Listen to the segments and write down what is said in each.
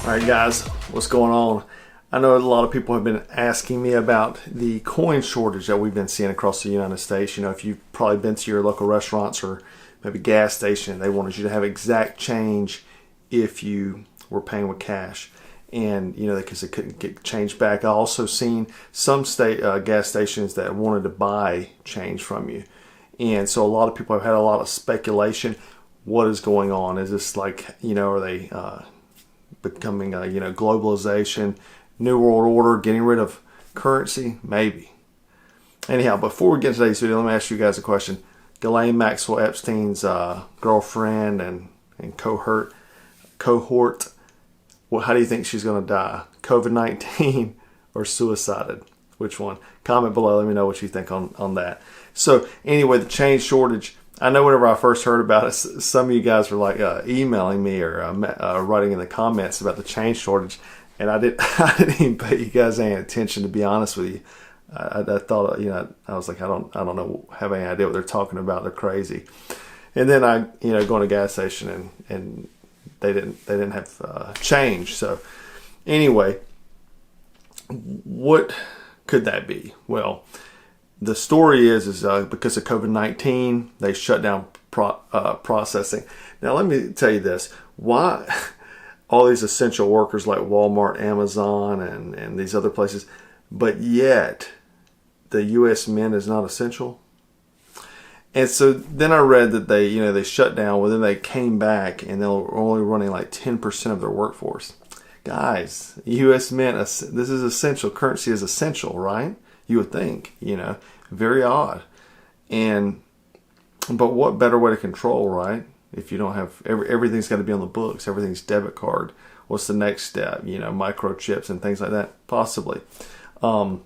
Alright guys, what's going on? I know a lot of people have been asking me about the coin shortage that we've been seeing across the United States. You know, if you've probably been to your local restaurants or maybe gas station, they wanted you to have exact change if you were paying with cash. And, you know, because they couldn't get change back. I also seen some gas stations that wanted to buy change from you. And so a lot of people have had a lot of speculation. What is going on? Is this like, you know, are they becoming, you know, globalization, New World Order, getting rid of currency? Maybe. Anyhow, before we get into today's video, let me ask you guys a question. Ghislaine Maxwell Epstein's girlfriend and cohort, well, how do you think she's going to die? COVID-19 or suicided? Which one? Comment below. Let me know what you think on that. So anyway, the change shortage. I know whenever I first heard about it, some of you guys were like emailing me or writing in the comments about the change shortage, and I didn't even pay you guys any attention, to be honest with you. I thought, you know, I was like, I don't know, have any idea what they're talking about. They're crazy. And then I, you know, go to a gas station and they didn't have change. So anyway, what could that be? Well, the story is because of COVID-19, they shut down processing. Now, let me tell you this. Why all these essential workers like Walmart, Amazon, and these other places, but yet the U.S. Mint is not essential? And so then I read that they shut down, well, then they came back and they were only running like 10% of their workforce. Guys, U.S. Mint, this is essential. Currency is essential, right? You would think, you know, very odd. But what better way to control, right? If you don't have, everything's got to be on the books. Everything's debit card. What's the next step? You know, microchips and things like that, possibly. Let's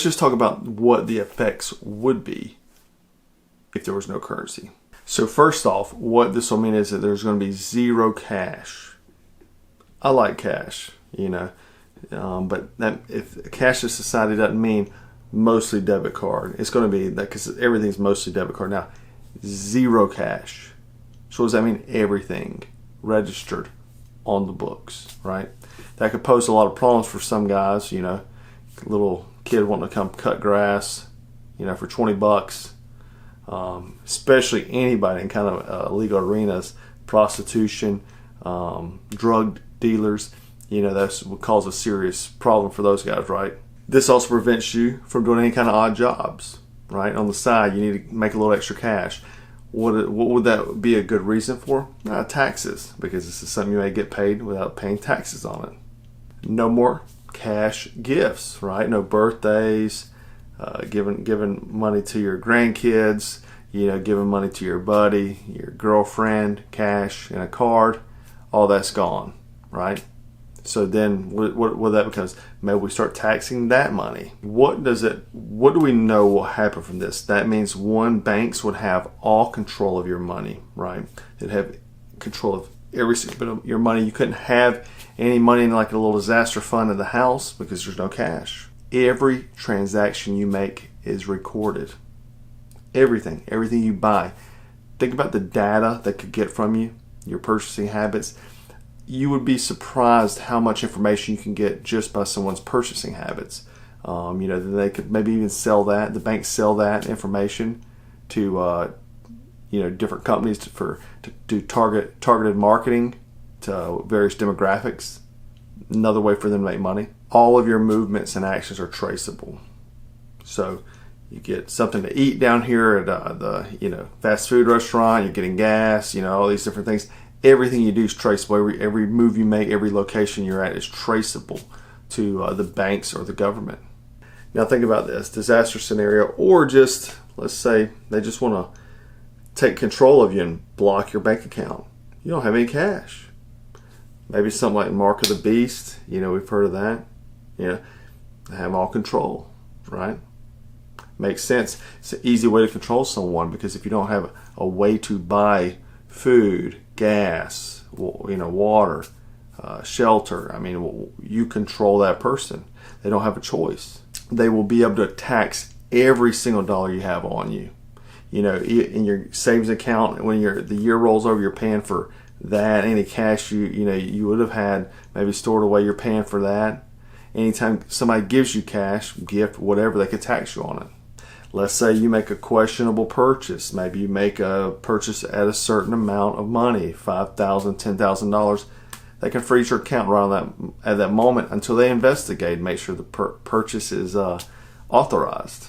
just talk about what the effects would be if there was no currency. So first off, what this will mean is that there's going to be zero cash. I like cash, you know. But if a cashless society doesn't mean mostly debit card, it's going to be that, because everything's mostly debit card now. Zero cash. So what does that mean? Everything registered on the books, right? That could pose a lot of problems for some guys. You know, little kid wanting to come cut grass, you know, for $20. Especially anybody in kind of legal arenas, prostitution, drug dealers. You know, that would cause a serious problem for those guys, right? This also prevents you from doing any kind of odd jobs, right? On the side, you need to make a little extra cash. What would that be a good reason for? Taxes, because this is something you may get paid without paying taxes on it. No more cash gifts, right? No birthdays, giving money to your grandkids, you know, giving money to your buddy, your girlfriend, cash in a card. All that's gone, right? So then what that becomes, maybe we start taxing that money. What do we know will happen from this? That means, one, banks would have all control of your money, right? They'd have control of every single bit of your money. You couldn't have any money in like a little disaster fund in the house because there's no cash. Every transaction you make is recorded. Everything you buy. Think about the data that could get from you, your purchasing habits. You would be surprised how much information you can get just by someone's purchasing habits. You know, they could maybe even sell that. The banks sell that information to you know, different companies to do targeted marketing to various demographics. Another way for them to make money. All of your movements and actions are traceable. So you get something to eat down here at the, you know, fast food restaurant. You're getting gas. You know, all these different things. Everything you do is traceable. Every move you make, every location you're at is traceable to the banks or the government. Now think about this disaster scenario, or just, let's say they just want to take control of you and block your bank account. You don't have any cash. Maybe something like Mark of the Beast. You know, we've heard of that. You know, they have all control, right? Makes sense. It's an easy way to control someone, because if you don't have a way to buy food, gas, you know, water, shelter, I mean, you control that person. They don't have a choice. They will be able to tax every single dollar you have on you. You know, in your savings account, when the year rolls over, you're paying for that any cash you would have had maybe stored away, you're paying for that. Anytime somebody gives you cash, gift, whatever, they could tax you on it. Let's say you make a questionable purchase. Maybe you make a purchase at a certain amount of money, $5,000, $10,000. They can freeze your account right on at that moment until they investigate and make sure the purchase is authorized.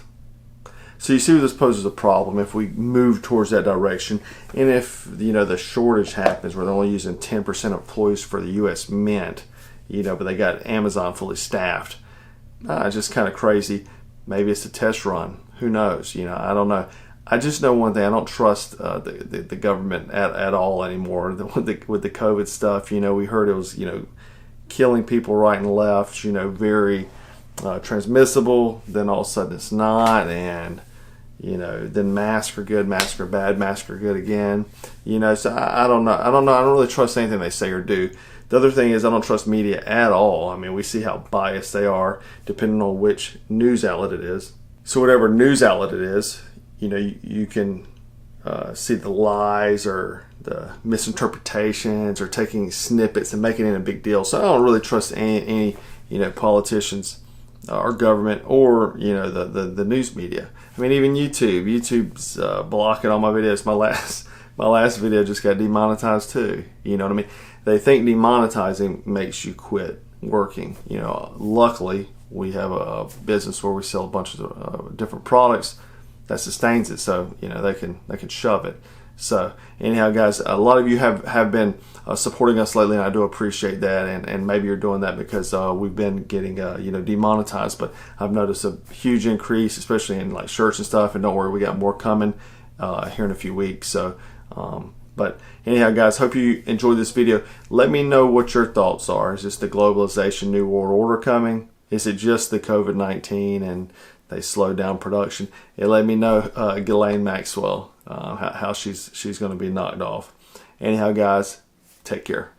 So you see this poses a problem if we move towards that direction, and if the shortage happens where they're only using 10% of employees for the U.S. Mint, but they got Amazon fully staffed. It's just kind of crazy. Maybe it's a test run. Who knows? I don't know. I just know one thing. I don't trust the government at all anymore. With the COVID stuff, we heard it was killing people right and left. Very transmissible. Then all of a sudden it's not, and then masks are good, masks are bad, masks are good again. So I don't know. I don't really trust anything they say or do. The other thing is I don't trust media at all. I mean, we see how biased they are depending on which news outlet it is. So whatever news outlet it is, you can see the lies or the misinterpretations or taking snippets and making it a big deal. So I don't really trust any politicians or government or the news media. I mean, even YouTube's blocking all my videos. My last video just got demonetized too. You know what I mean? They think demonetizing makes you quit working. Luckily we have a business where we sell a bunch of different products that sustains it, so they can shove it. So anyhow, guys, a lot of you have been supporting us lately, and I do appreciate that. And maybe you're doing that because we've been getting demonetized. But I've noticed a huge increase, especially in like shirts and stuff. And don't worry, we got more coming here in a few weeks. So, but anyhow, guys, hope you enjoyed this video. Let me know what your thoughts are. Is this the globalization, new world order coming? Is it just the COVID-19 and they slowed down production? And let me know, Ghislaine Maxwell, how she's going to be knocked off. Anyhow, guys, take care.